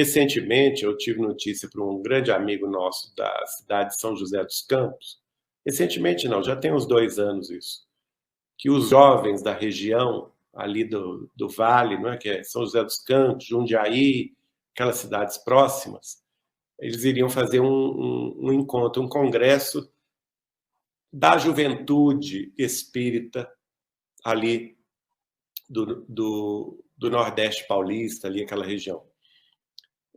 Recentemente, eu tive notícia para um grande amigo nosso da cidade de São José dos Campos. Recentemente, não, já tem uns 2 anos isso. Que os jovens da região ali do Vale, não é? Que é São José dos Campos, Jundiaí, aquelas cidades próximas, eles iriam fazer um encontro, um congresso da juventude espírita ali do Nordeste paulista, ali aquela região.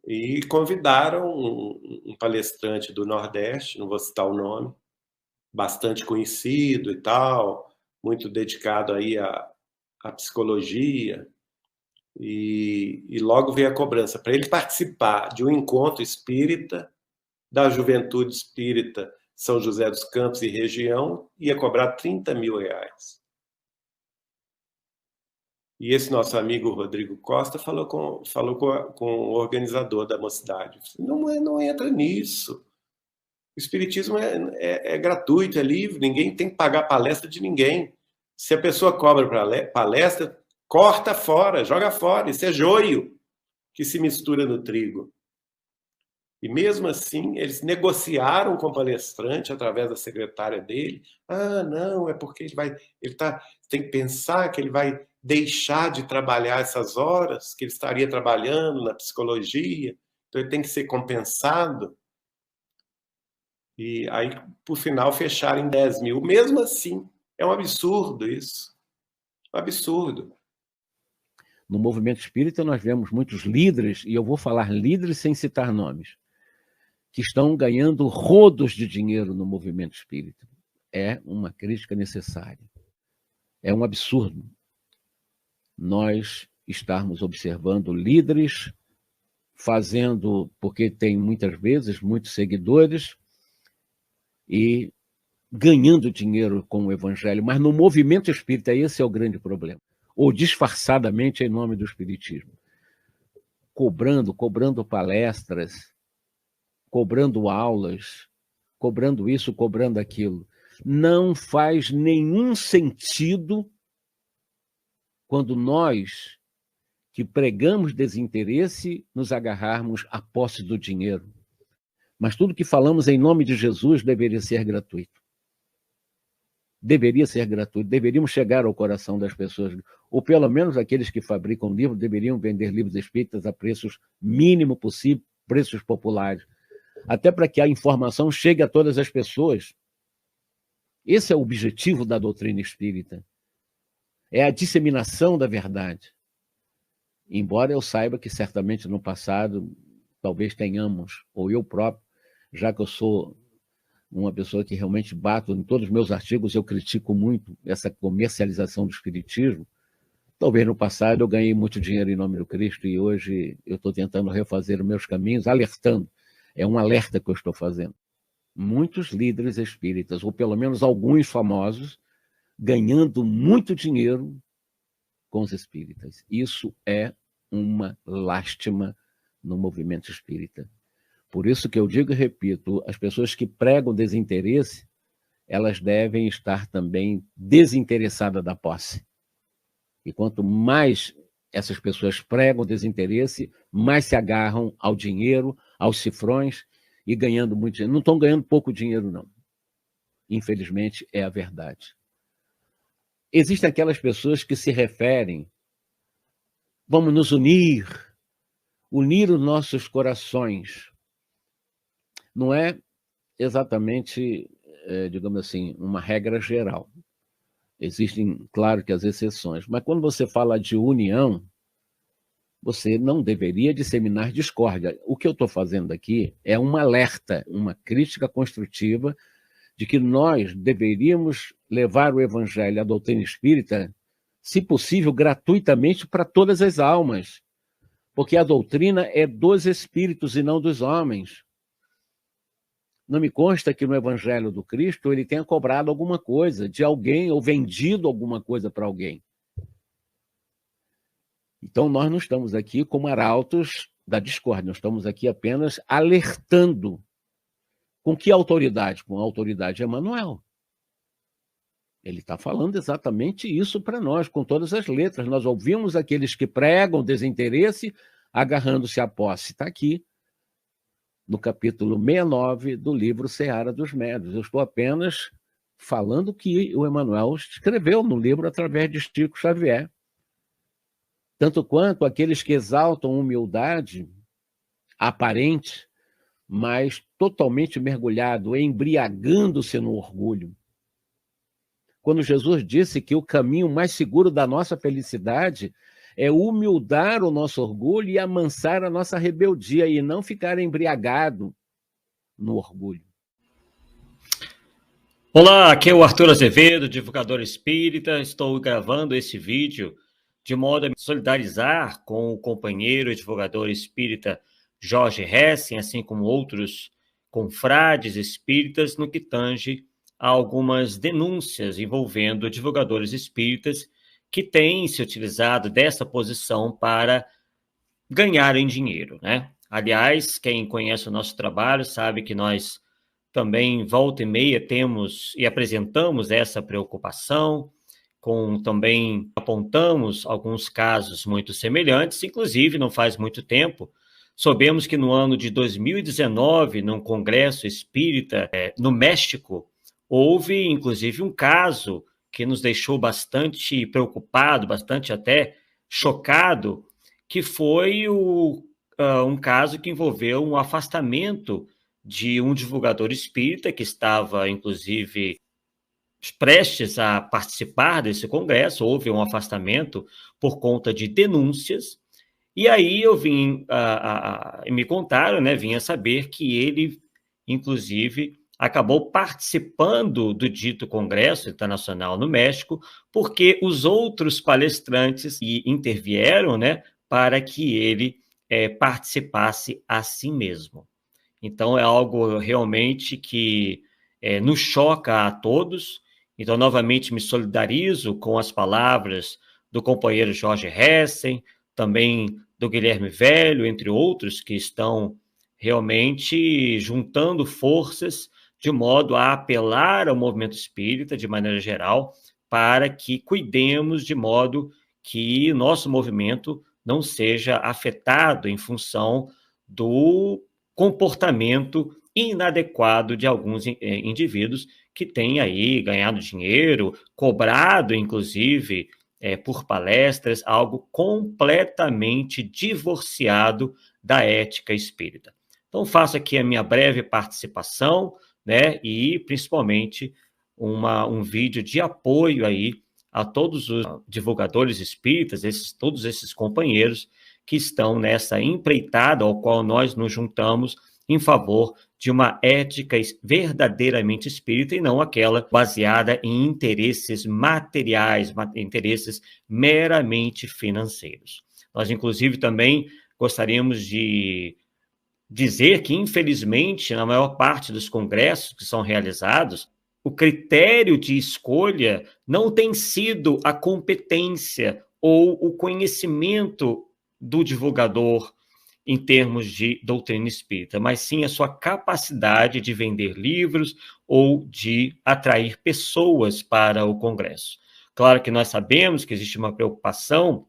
E convidaram um palestrante do Nordeste, não vou citar o nome, bastante conhecido e tal, muito dedicado aí à psicologia, e logo veio a cobrança para ele participar de um encontro espírita da juventude espírita São José dos Campos e região, ia cobrar R$ 30.000. E esse nosso amigo Rodrigo Costa falou com o organizador da mocidade. Não entra nisso. O espiritismo é gratuito, é livre, ninguém tem que pagar palestra de ninguém. Se a pessoa cobra para palestra, corta fora, joga fora. Isso é joio que se mistura no trigo. E mesmo assim, eles negociaram com o palestrante através da secretária dele. Ah, não, é porque tem que pensar que ele vai deixar de trabalhar essas horas que ele estaria trabalhando na psicologia, então ele tem que ser compensado. E aí, por final, fecharam em 10.000. Mesmo assim, é um absurdo isso. Um absurdo. No movimento espírita, nós vemos muitos líderes, e eu vou falar líderes sem citar nomes, que estão ganhando rodos de dinheiro no movimento espírita. É uma crítica necessária. É um absurdo nós estarmos observando líderes fazendo, porque tem muitas vezes muitos seguidores, e ganhando dinheiro com o evangelho, mas no movimento espírita esse é o grande problema. Ou disfarçadamente em nome do espiritismo. Cobrando palestras, cobrando aulas, cobrando isso, cobrando aquilo. Não faz nenhum sentido quando nós, que pregamos desinteresse, nos agarrarmos à posse do dinheiro. Mas tudo que falamos em nome de Jesus deveria ser gratuito. Deveria ser gratuito, deveríamos chegar ao coração das pessoas, ou pelo menos aqueles que fabricam livros deveriam vender livros espíritas a preços mínimo possível, preços populares, até para que a informação chegue a todas as pessoas. Esse é o objetivo da doutrina espírita. É a disseminação da verdade. Embora eu saiba que certamente no passado talvez tenhamos, ou eu próprio, já que eu sou uma pessoa que realmente bato em todos os meus artigos, eu critico muito essa comercialização do espiritismo. Talvez no passado eu ganhei muito dinheiro em nome do Cristo e hoje eu estou tentando refazer os meus caminhos, alertando. É um alerta que eu estou fazendo. Muitos líderes espíritas, ou pelo menos alguns famosos, ganhando muito dinheiro com os espíritas. Isso é uma lástima no movimento espírita. Por isso que eu digo e repito, as pessoas que pregam desinteresse, elas devem estar também desinteressadas da posse. E quanto mais essas pessoas pregam desinteresse, mais se agarram ao dinheiro, aos cifrões, e ganhando muito dinheiro. Não estão ganhando pouco dinheiro, não. Infelizmente, é a verdade. Existem aquelas pessoas que se referem, vamos nos unir os nossos corações. Não é exatamente, digamos assim, uma regra geral. Existem, claro que as exceções, mas quando você fala de união, você não deveria disseminar discórdia. O que eu estou fazendo aqui é um alerta, uma crítica construtiva de que nós deveríamos levar o evangelho, a doutrina espírita, se possível, gratuitamente para todas as almas, porque a doutrina é dos espíritos e não dos homens. Não me consta que no Evangelho do Cristo ele tenha cobrado alguma coisa de alguém ou vendido alguma coisa para alguém. Então, nós não estamos aqui como arautos da discórdia, nós estamos aqui apenas alertando. Com que autoridade? Com a autoridade de Emmanuel. Ele está falando exatamente isso para nós, com todas as letras. Nós ouvimos aqueles que pregam desinteresse, agarrando-se à posse. Está aqui, no capítulo 69 do livro Seara dos Médiuns. Eu estou apenas falando o que o Emmanuel escreveu no livro através de Chico Xavier. Tanto quanto aqueles que exaltam humildade aparente, mas totalmente mergulhado, embriagando-se no orgulho. Quando Jesus disse que o caminho mais seguro da nossa felicidade é humildar o nosso orgulho e amansar a nossa rebeldia, e não ficar embriagado no orgulho. Olá, aqui é o Arthur Azevedo, divulgador espírita. Estou gravando esse vídeo de modo a me solidarizar com o companheiro e divulgador espírita Jorge Hessing, assim como outros confrades espíritas, no que tange a algumas denúncias envolvendo divulgadores espíritas que têm se utilizado dessa posição para ganharem dinheiro, né? Aliás, quem conhece o nosso trabalho sabe que nós também, volta e meia, temos e apresentamos essa preocupação, também apontamos alguns casos muito semelhantes. Inclusive, não faz muito tempo, soubemos que no ano de 2019, num congresso espírita no México, houve, inclusive, um caso que nos deixou bastante preocupado, bastante até chocado, que foi um caso que envolveu um afastamento de um divulgador espírita que estava, inclusive, prestes a participar desse congresso. Houve um afastamento por conta de denúncias, e aí eu me contaram, né, vim a saber que ele, inclusive, acabou participando do dito Congresso Internacional no México, porque os outros palestrantes intervieram, né, para que ele participasse assim mesmo. Então, é algo realmente que nos choca a todos. Então, novamente, me solidarizo com as palavras do companheiro Jorge Hessing, também do Guilherme Velho, entre outros, que estão realmente juntando forças de modo a apelar ao movimento espírita, de maneira geral, para que cuidemos de modo que nosso movimento não seja afetado em função do comportamento inadequado de alguns indivíduos que têm aí ganhado dinheiro, cobrado, inclusive, por palestras, algo completamente divorciado da ética espírita. Então, faço aqui a minha breve participação, né, e, principalmente, um vídeo de apoio aí a todos os divulgadores espíritas, todos esses companheiros que estão nessa empreitada ao qual nós nos juntamos em favor de uma ética verdadeiramente espírita e não aquela baseada em interesses materiais, interesses meramente financeiros. Nós, inclusive, também gostaríamos de dizer que, infelizmente, na maior parte dos congressos que são realizados, o critério de escolha não tem sido a competência ou o conhecimento do divulgador em termos de doutrina espírita, mas sim a sua capacidade de vender livros ou de atrair pessoas para o congresso. Claro que nós sabemos que existe uma preocupação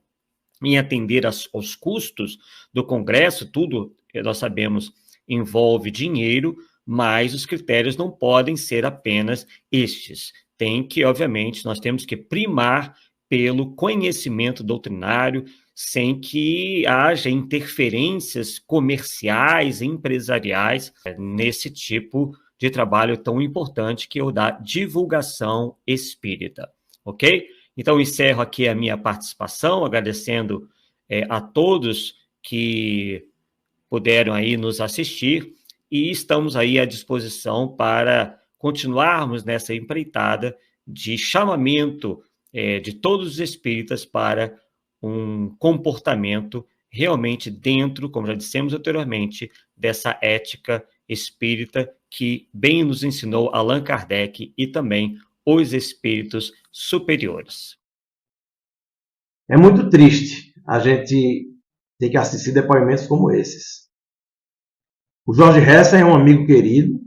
em atender aos custos do congresso, tudo que nós sabemos envolve dinheiro, mas os critérios não podem ser apenas estes. Obviamente, nós temos que primar pelo conhecimento doutrinário, sem que haja interferências comerciais, empresariais, nesse tipo de trabalho tão importante que é o da divulgação espírita, ok? Então, encerro aqui a minha participação, agradecendo a todos que puderam aí nos assistir, e estamos aí à disposição para continuarmos nessa empreitada de chamamento de todos os espíritas para um comportamento realmente dentro, como já dissemos anteriormente, dessa ética espírita que bem nos ensinou Allan Kardec e também os espíritos superiores. É muito triste a gente ter que assistir depoimentos como esses. O Jorge Hessing é um amigo querido,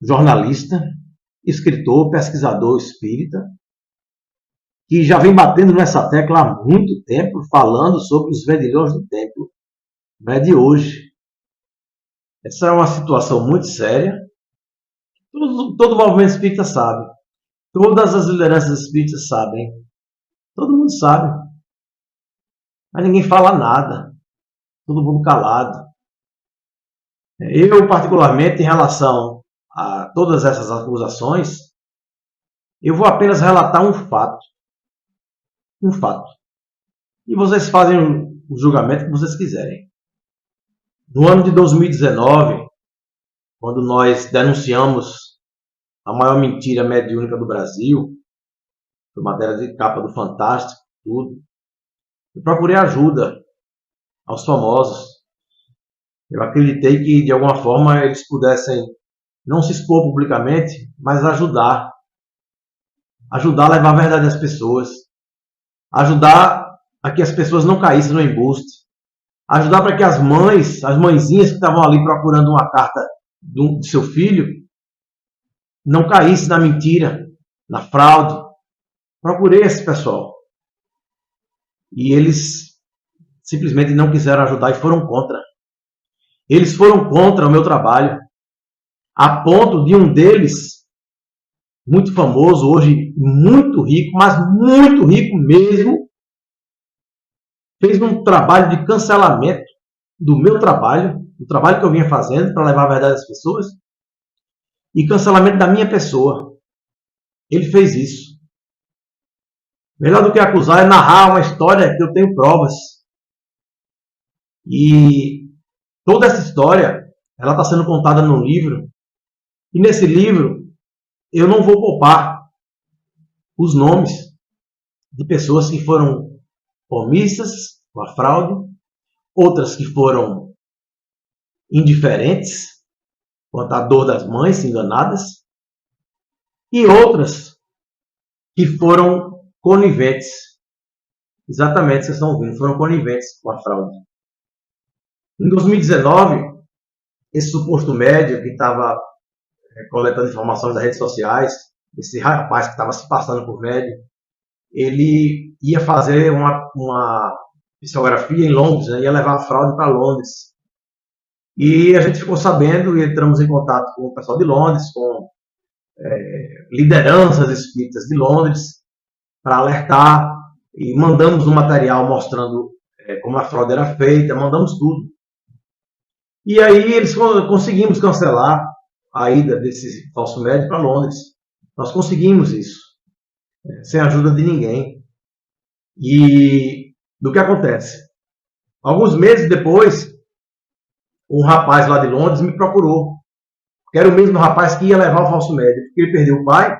jornalista, escritor, pesquisador espírita, que já vem batendo nessa tecla há muito tempo, falando sobre os vendilhões do templo. Não é de hoje. Essa é uma situação muito séria. Todo movimento espírita sabe. Todas as lideranças espíritas sabem. Todo mundo sabe. Mas ninguém fala nada. Todo mundo calado. Eu, particularmente, em relação a todas essas acusações, eu vou apenas relatar um fato. Um fato. E vocês fazem o julgamento que vocês quiserem. No ano de 2019, quando nós denunciamos a maior mentira mediúnica do Brasil, foi matéria de capa do Fantástico, tudo, eu procurei ajuda aos famosos. Eu acreditei que, de alguma forma, eles pudessem não se expor publicamente, mas ajudar. Ajudar a levar a verdade às pessoas. Ajudar a que as pessoas não caíssem no embuste. Ajudar para que as mães, as mãezinhas que estavam ali procurando uma carta do seu filho, não caíssem na mentira, na fraude. Procurei esse pessoal. E eles simplesmente não quiseram ajudar e foram contra. Eles foram contra o meu trabalho. A ponto de um deles, muito famoso, hoje muito rico, mas muito rico mesmo, fez um trabalho de cancelamento do meu trabalho, do trabalho que eu vinha fazendo para levar a verdade às pessoas, e cancelamento da minha pessoa. Ele fez isso. Melhor do que acusar é narrar uma história que eu tenho provas. E toda essa história, ela está sendo contada num livro. E nesse livro, eu não vou poupar os nomes de pessoas que foram omissas com a fraude, outras que foram indiferentes quanto à dor das mães enganadas, e outras que foram coniventes. Exatamente, vocês estão ouvindo, foram coniventes com a fraude. Em 2019, esse suposto médium que estava coletando informações das redes sociais, esse rapaz que estava se passando por médium, ele ia fazer uma psicografia em Londres, né? Ia levar a fraude para Londres. E a gente ficou sabendo e entramos em contato com o pessoal de Londres, com lideranças espíritas de Londres, para alertar, e mandamos um material mostrando como a fraude era feita, mandamos tudo. E aí eles conseguimos cancelar a ida desse falso médico para Londres. Nós conseguimos isso, sem a ajuda de ninguém. E do que acontece? Alguns meses depois, um rapaz lá de Londres me procurou, que era o mesmo rapaz que ia levar o falso médico, porque ele perdeu o pai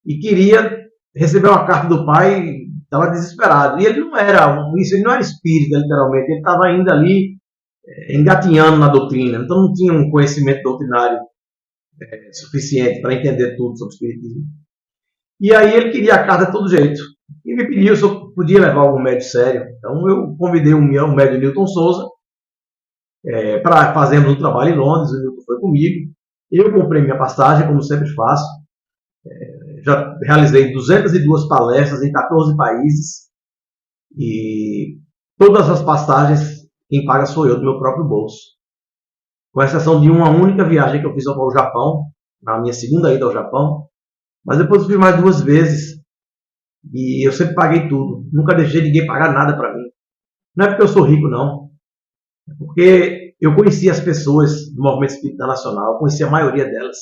e queria receber uma carta do pai, estava desesperado. E ele não era espírita, literalmente, ele estava ainda ali engatinhando na doutrina, então não tinha um conhecimento doutrinário suficiente para entender tudo sobre o espiritismo. E aí ele queria a carta de todo jeito. E me pediu se eu podia levar algum médium sério. Então eu convidei o médium Newton Souza para fazermos um trabalho em Londres. O Newton foi comigo. Eu comprei minha passagem, como sempre faço. Já realizei 202 palestras em 14 países. E todas as passagens, quem paga sou eu, do meu próprio bolso. Com exceção de uma única viagem que eu fiz ao Japão, na minha segunda ida ao Japão. Mas depois eu fui mais 2 vezes. E eu sempre paguei tudo. Nunca deixei ninguém pagar nada para mim. Não é porque eu sou rico, não. É porque eu conheci as pessoas do Movimento Espírita Nacional. Eu conheci a maioria delas.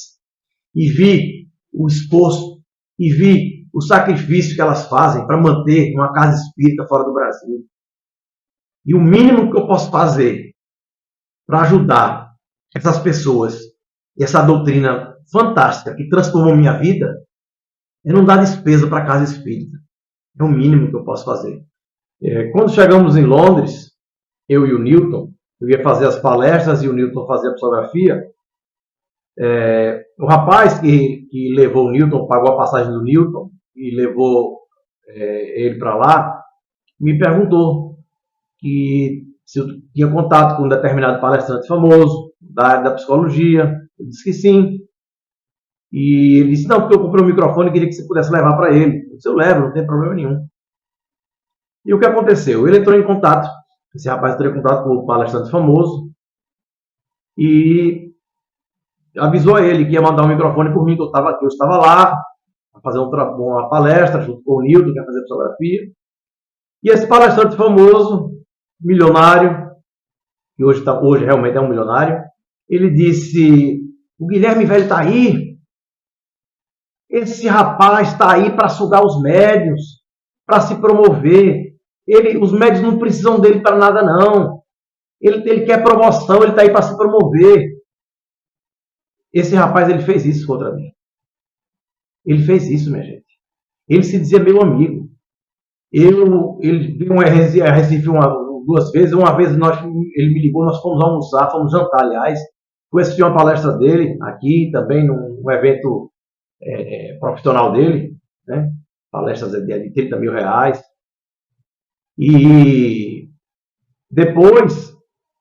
E vi o esforço. E vi o sacrifício que elas fazem para manter uma casa espírita fora do Brasil. E o mínimo que eu posso fazer para ajudar essas pessoas e essa doutrina fantástica que transformou minha vida é não dar despesa para a casa espírita. É o mínimo que eu posso fazer. Quando chegamos em Londres, eu e o Newton, eu ia fazer as palestras e o Newton fazia a psicografia. O rapaz que levou o Newton, pagou a passagem do Newton e levou ele para lá, me perguntou se eu tinha contato com um determinado palestrante famoso da área da psicologia. Eu disse que sim. E ele disse, não, porque eu comprei um microfone e queria que você pudesse levar para ele. Eu disse, eu levo, não tem problema nenhum. E o que aconteceu? Ele entrou em contato, esse rapaz entrou em contato com o palestrante famoso e avisou a ele que ia mandar um microfone por mim, que eu estava lá, a fazer uma palestra junto com o Nilton, que ia fazer fotografia. E esse palestrante famoso, milionário, que hoje realmente é um milionário, ele disse, o Guilherme Velho está aí, esse rapaz está aí para sugar os médios, para se promover. Os médios não precisam dele para nada, não. Ele quer promoção, ele está aí para se promover. Esse rapaz, ele fez isso contra mim. Ele fez isso, minha gente. Ele se dizia meu amigo. Ele veio a Recife duas vezes. Uma vez ele me ligou, nós fomos almoçar, fomos jantar, aliás. Fui assistir uma palestra dele aqui, também num evento profissional dele, né? Palestras de 30 mil reais. E depois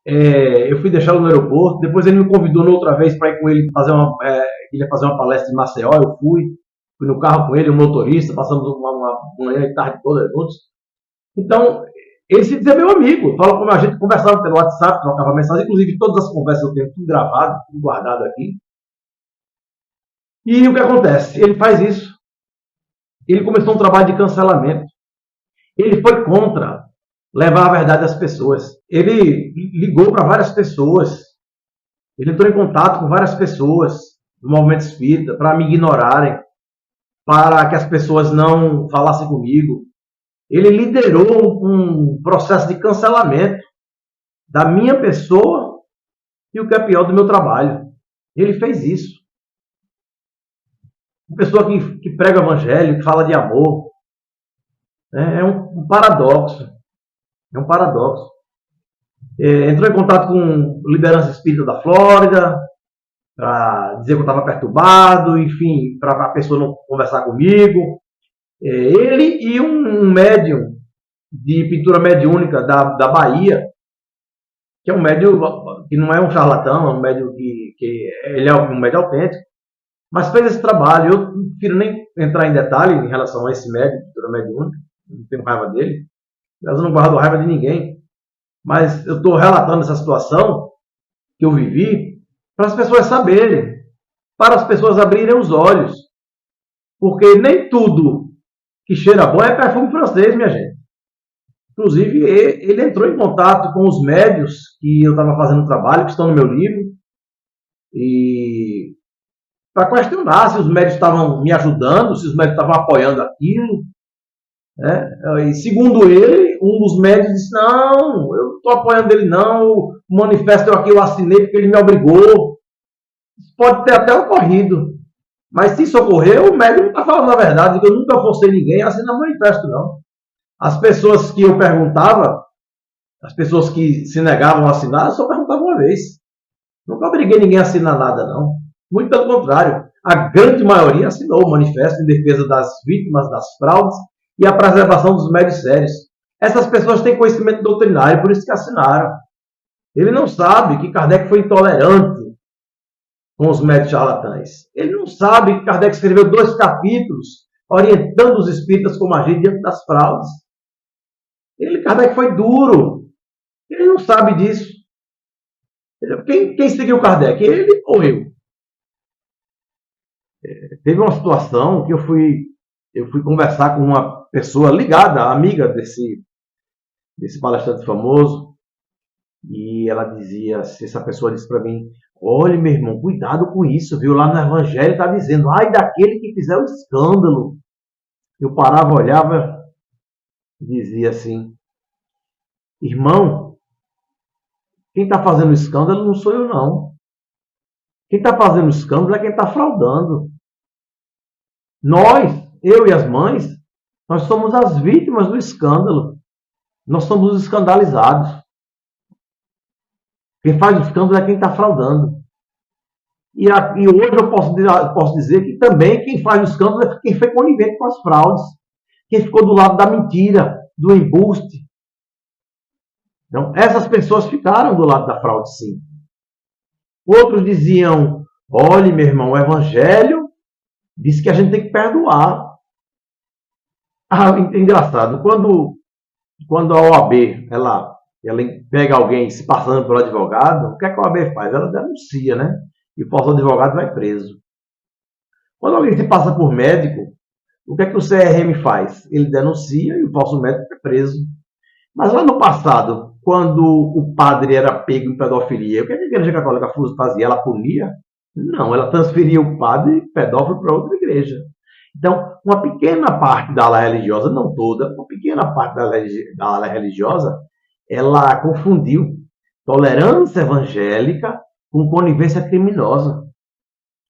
eu fui deixá-lo no aeroporto. Depois ele me convidou outra vez para ir com ele ele ia fazer uma palestra em Maceió. Eu fui no carro com ele, o motorista, passamos uma manhã e tarde toda juntos. Então, ele se dizia meu amigo. Fala como a gente conversava pelo WhatsApp, trocava mensagem. Inclusive, todas as conversas eu tenho tudo gravado, tudo guardado aqui. E o que acontece? Ele faz isso. Ele começou um trabalho de cancelamento. Ele foi contra levar a verdade às pessoas. Ele ligou para várias pessoas. Ele entrou em contato com várias pessoas do movimento espírita para me ignorarem, para que as pessoas não falassem comigo. Ele liderou um processo de cancelamento da minha pessoa e, o que é pior, do meu trabalho. Ele fez isso. Uma pessoa que prega o evangelho, que fala de amor. É um paradoxo. É um paradoxo. Entrou em contato com liderança espírita da Flórida, para dizer que eu estava perturbado, enfim, para a pessoa não conversar comigo. Ele e um médium de pintura mediúnica da Bahia, que é um médium que não é um charlatão, é um médium que ele é um médium autêntico, mas fez esse trabalho. Eu não prefiro nem entrar em detalhe em relação a esse médium de pintura mediúnica, não tenho raiva dele, eu não guardo raiva de ninguém, mas eu estou relatando essa situação que eu vivi para as pessoas saberem, para as pessoas abrirem os olhos, porque nem tudo que cheira bom é perfume francês, minha gente. Inclusive, ele entrou em contato com os médios que eu estava fazendo trabalho, que estão no meu livro, e para questionar se os médios estavam me ajudando, se os médios estavam apoiando aquilo. E segundo ele, um dos médios disse, não, eu não estou apoiando ele não, o manifesto aqui eu assinei porque ele me obrigou. Isso pode ter até ocorrido, mas se isso ocorreu, o médium não está falando a verdade, que eu nunca forcei ninguém a assinar manifesto, não. As pessoas que eu perguntava, as pessoas que se negavam a assinar, eu só perguntava uma vez. Nunca obriguei ninguém a assinar nada, não. Muito pelo contrário, a grande maioria assinou o manifesto em defesa das vítimas das fraudes e a preservação dos médios sérios. Essas pessoas têm conhecimento doutrinário, por isso que assinaram. Ele não sabe que Kardec foi intolerante com os médios charlatães. Ele não sabe que Kardec escreveu 2 capítulos orientando os espíritas como agir diante das fraudes. Kardec foi duro. Ele não sabe disso. Quem seguiu Kardec? Ele ou eu? Teve uma situação que eu fui conversar com uma pessoa ligada, amiga desse palestrante famoso, e ela dizia, essa pessoa disse para mim, olha, meu irmão, cuidado com isso, viu? Lá no Evangelho está dizendo, ai daquele que fizer o escândalo. Eu parava, olhava e dizia assim, irmão, quem está fazendo escândalo não sou eu, não. Quem está fazendo escândalo é quem está fraudando. Nós, eu e as mães, nós somos as vítimas do escândalo. Nós somos os escandalizados. Quem faz o escândalo é quem está fraudando. E hoje eu posso dizer que também quem faz o escândalo é quem foi conivente com as fraudes. Quem ficou do lado da mentira, do embuste. Então, essas pessoas ficaram do lado da fraude, sim. Outros diziam, olhe, meu irmão, o Evangelho disse que a gente tem que perdoar. Engraçado, quando a OAB ela pega alguém se passando por advogado, o que é que a OAB faz? Ela denuncia, né? E o falso advogado vai preso. Quando alguém se passa por médico, o que é que o CRM faz? Ele denuncia e o falso médico é preso. Mas lá no passado, quando o padre era pego em pedofilia, o que a Igreja Católica fazia? Ela punia? Não, ela transferia o padre pedófilo para outra igreja. Então, uma pequena parte da ala religiosa, não toda, uma pequena parte da ala religiosa, ela confundiu tolerância evangélica com conivência criminosa.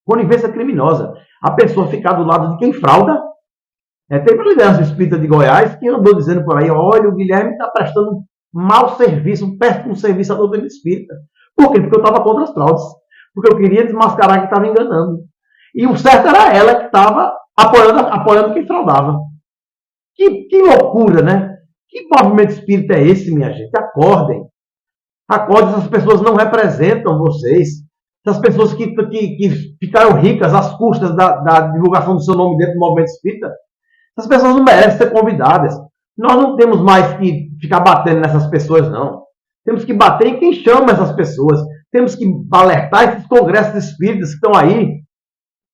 Conivência criminosa. A pessoa ficar do lado de quem frauda. Teve uma liderança espírita de Goiás que andou dizendo por aí, olha, o Guilherme está prestando mau serviço, um péssimo serviço à doutrina espírita. Por quê? Porque eu estava contra as fraudes. Porque eu queria desmascarar que estava enganando. E o certo era ela que estava apoiando quem fraudava. Que loucura, né? Que movimento espírita é esse, minha gente? Acordem. Acordem, essas pessoas não representam vocês. Essas pessoas que ficaram ricas às custas da divulgação do seu nome dentro do movimento espírita, essas pessoas não merecem ser convidadas. Nós não temos mais que ficar batendo nessas pessoas, não. Temos que bater em quem chama essas pessoas. Temos que alertar esses congressos espíritas que estão aí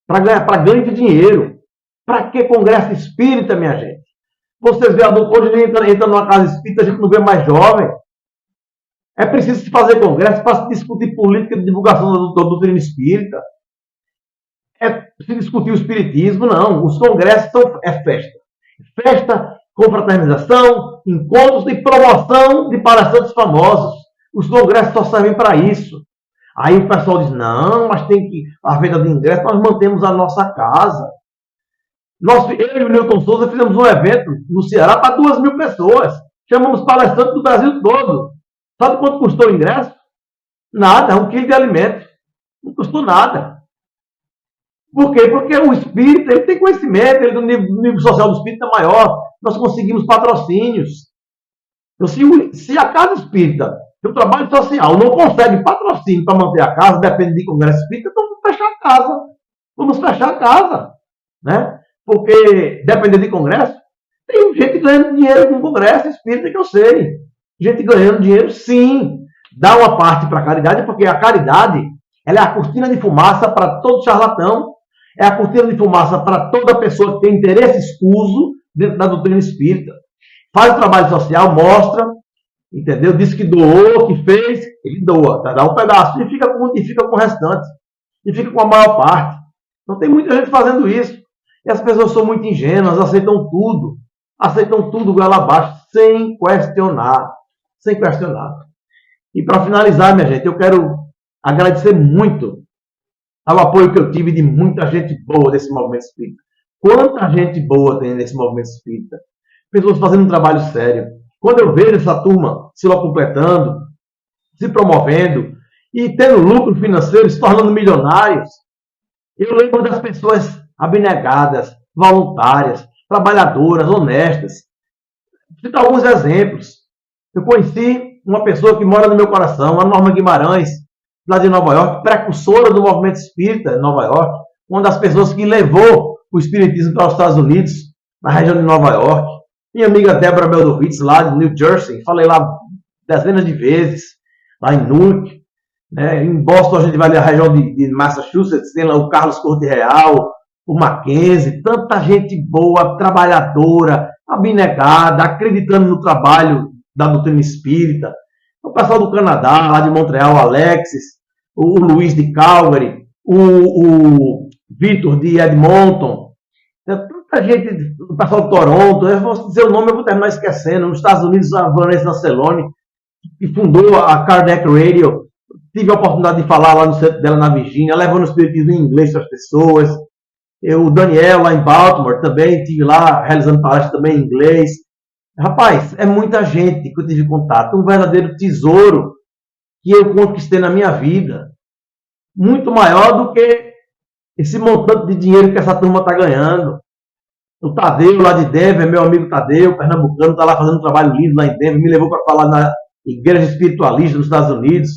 para ganho de dinheiro. Para que congresso espírita, minha gente? Vocês veem, hoje a gente entra numa casa espírita, a gente não vê mais jovem. É preciso se fazer congresso para se discutir política de divulgação da doutrina espírita. É se discutir o espiritismo, não. Os congressos é festa. Festa, confraternização, encontros e promoção de palestrantes famosos. Os congressos só servem para isso. Aí o pessoal diz, não, mas tem que... A venda de ingresso, nós mantemos a nossa casa. Eu e o Newton Souza fizemos um evento no Ceará para 2.000 pessoas. Chamamos palestrantes do Brasil todo. Sabe quanto custou o ingresso? Nada, 1 quilo de alimento. Não custou nada. Por quê? Porque o espírita ele tem conhecimento, ele, o nível social do espírita é maior. Nós conseguimos patrocínios. Então, se a casa espírita, o trabalho social, não consegue patrocínio para manter a casa, depende de congresso espírita, então vamos fechar a casa. Vamos fechar a casa. Né? Porque, dependendo de congresso, tem gente ganhando dinheiro com congresso espírita que eu sei. Gente ganhando dinheiro, sim. Dá uma parte para a caridade, porque a caridade ela é a cortina de fumaça para todo charlatão, é a cortina de fumaça para toda pessoa que tem interesse escuso dentro da doutrina espírita. Faz o trabalho social, mostra, entendeu? Diz que doou, que fez, ele doa, dá um pedaço e fica com o restante. E fica com a maior parte. Então tem muita gente fazendo isso. E as pessoas são muito ingênuas, aceitam tudo goela abaixo, sem questionar. Sem questionar. E para finalizar, minha gente, eu quero agradecer muito ao apoio que eu tive de muita gente boa desse movimento espírita. Quanta gente boa tem nesse movimento espírita. Pessoas fazendo um trabalho sério. Quando eu vejo essa turma se completando, se promovendo e tendo lucro financeiro, se tornando milionários, eu lembro das pessoas abnegadas, voluntárias, trabalhadoras, honestas. Vou citar alguns exemplos. Eu conheci uma pessoa que mora no meu coração, a Norma Guimarães, lá de Nova York, precursora do movimento espírita em Nova York, uma das pessoas que levou o espiritismo para os Estados Unidos, na região de Nova York. Minha amiga Débora Beldovitz, lá de New Jersey, falei lá dezenas de vezes, lá em Newark. Né? Em Boston, a gente vai ali na região de Massachusetts, tem lá o Carlos Corte Real, o Mackenzie, tanta gente boa, trabalhadora, abnegada, acreditando no trabalho da doutrina espírita. O pessoal do Canadá, lá de Montreal, o Alexis, o Luiz de Calgary, o Vitor de Edmonton, tanta gente, o pessoal de Toronto, eu vou dizer o nome, eu vou terminar esquecendo, nos Estados Unidos, a Vanessa Ancelone, que fundou a Kardec Radio, tive a oportunidade de falar lá no centro dela na Virgínia, levando o espiritismo em inglês para as pessoas. O Daniel, lá em Baltimore, também estive lá, realizando palestras também em inglês. Rapaz, é muita gente que eu tive contato, um verdadeiro tesouro que eu conquistei na minha vida, muito maior do que esse montante de dinheiro que essa turma está ganhando. O Tadeu, lá de Denver, meu amigo Tadeu, pernambucano, está lá fazendo um trabalho lindo lá em Denver, me levou para falar na Igreja Espiritualista dos Estados Unidos.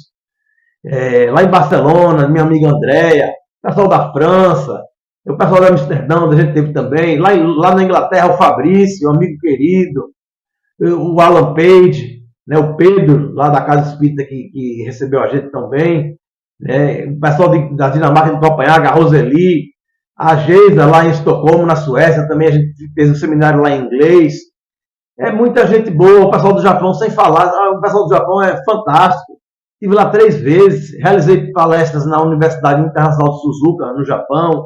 Lá em Barcelona, minha amiga Andréia, pessoal da França, O pessoal de Amsterdã, a gente teve também. Lá na Inglaterra, o Fabrício, um amigo querido. O Alan Page, né, o Pedro, lá da Casa Espírita, que recebeu a gente também. Né, o pessoal da Dinamarca de Copenhague, a Roseli. A Geisa, lá em Estocolmo, na Suécia, também a gente fez um seminário lá em inglês. É muita gente boa. O pessoal do Japão, sem falar. O pessoal do Japão é fantástico. Estive lá 3 vezes. Realizei palestras na Universidade Internacional de Suzuka, no Japão.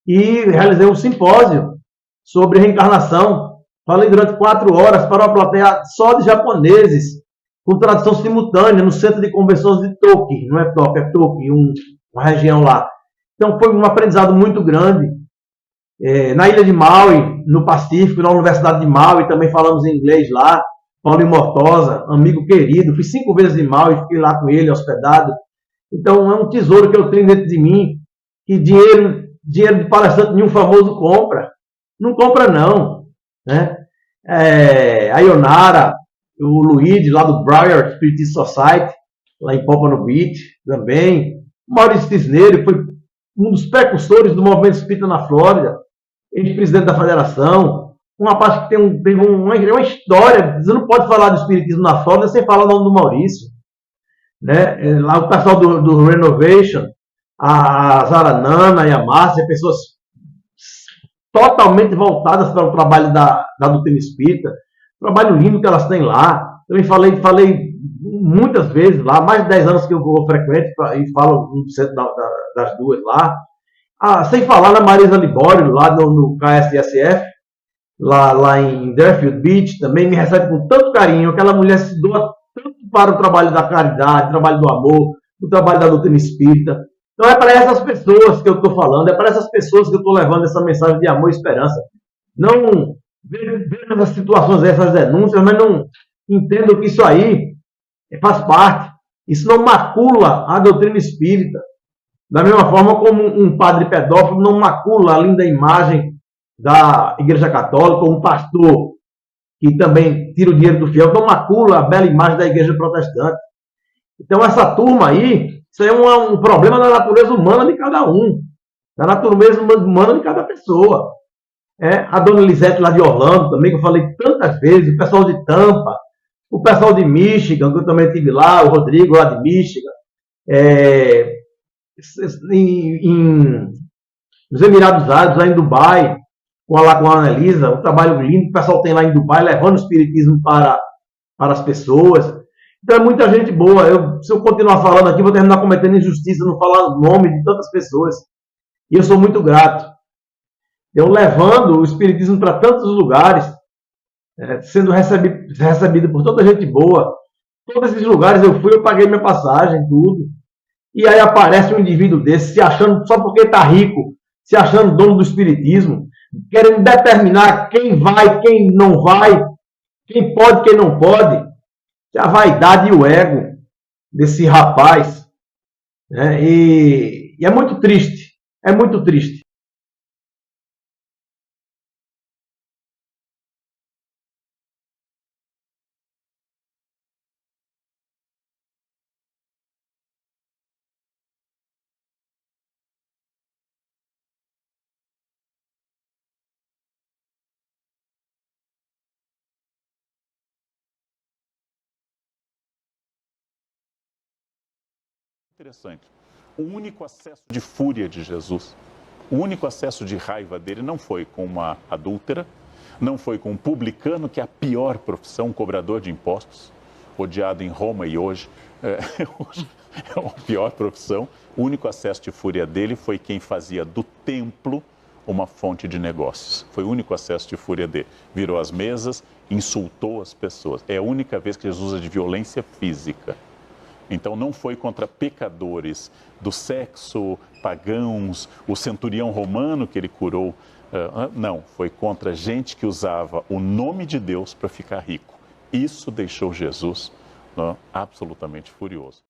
E realizei um simpósio sobre reencarnação. Falei durante 4 horas para uma plateia só de japoneses, com tradução simultânea, no Centro de Convenções de Toki. Não é Tóquio, é Toki, uma região lá. Então foi um aprendizado muito grande. Na ilha de Maui, no Pacífico, na Universidade de Maui, também falamos em inglês lá. Paulo Mortosa, amigo querido. Fui 5 vezes em Maui, fiquei lá com ele, hospedado. Então é um tesouro que eu tenho dentro de mim, que dinheiro de palestrante nenhum famoso compra. Não compra, não. Né? A Ionara, o Luigi, lá do Briar Spirit Society, lá em Pompano Beach, também. O Maurício Cisneiro, foi um dos precursores do movimento espírita na Flórida, ex-presidente da federação, um rapaz que tem uma história. Você não pode falar do espiritismo na Flórida sem falar o nome do Maurício. Né? Lá o pessoal do Renovation, a Zaranana e a Márcia, pessoas totalmente voltadas para o trabalho da doutrina espírita, trabalho lindo que elas têm lá. Também falei muitas vezes lá, mais de 10 anos que eu vou frequente e falo no centro das duas lá. Sem falar na Marisa Libório, lá no KSSF, lá em Deerfield Beach, também me recebe com tanto carinho. Aquela mulher se doa tanto para o trabalho da caridade, o trabalho do amor, o trabalho da doutrina espírita. Então é para essas pessoas que eu estou falando, é para essas pessoas que eu estou levando essa mensagem de amor e esperança. Não vejo essas situações, essas denúncias, mas não entendo que isso aí faz parte. Isso não macula a doutrina espírita. Da mesma forma como um padre pedófilo não macula a linda imagem da Igreja Católica, ou um pastor que também tira o dinheiro do fiel, não macula a bela imagem da Igreja Protestante. Então essa turma aí, isso é um problema da natureza humana de cada um, da natureza humana de cada pessoa. A dona Elisete lá de Orlando também, que eu falei tantas vezes, o pessoal de Tampa, o pessoal de Michigan, que eu também estive lá, o Rodrigo lá de Michigan, nos Emirados Árabes, lá em Dubai, com a Ana Elisa, um trabalho lindo que o pessoal tem lá em Dubai, levando o espiritismo para as pessoas. Então é muita gente boa. Se eu continuar falando aqui, vou terminar cometendo injustiça, não falar o nome de tantas pessoas. E eu sou muito grato. Eu levando o espiritismo para tantos lugares, sendo recebido por tanta gente boa. Todos esses lugares eu fui, eu paguei minha passagem, tudo. E aí aparece um indivíduo desse, se achando, só porque está rico, se achando dono do espiritismo, querendo determinar quem vai, quem não vai, quem pode, quem não pode. A vaidade e o ego desse rapaz. E é muito triste. É muito triste. Interessante. O único acesso de fúria de Jesus, o único acesso de raiva dele não foi com uma adúltera, não foi com um publicano, que é a pior profissão, um cobrador de impostos, odiado em Roma e hoje é a pior profissão. O único acesso de fúria dele foi quem fazia do templo uma fonte de negócios. Foi o único acesso de fúria dele. Virou as mesas, insultou as pessoas. É a única vez que Jesus usa de violência física. Então não foi contra pecadores do sexo, pagãos, o centurião romano que ele curou. Não, foi contra gente que usava o nome de Deus para ficar rico. Isso deixou Jesus absolutamente furioso.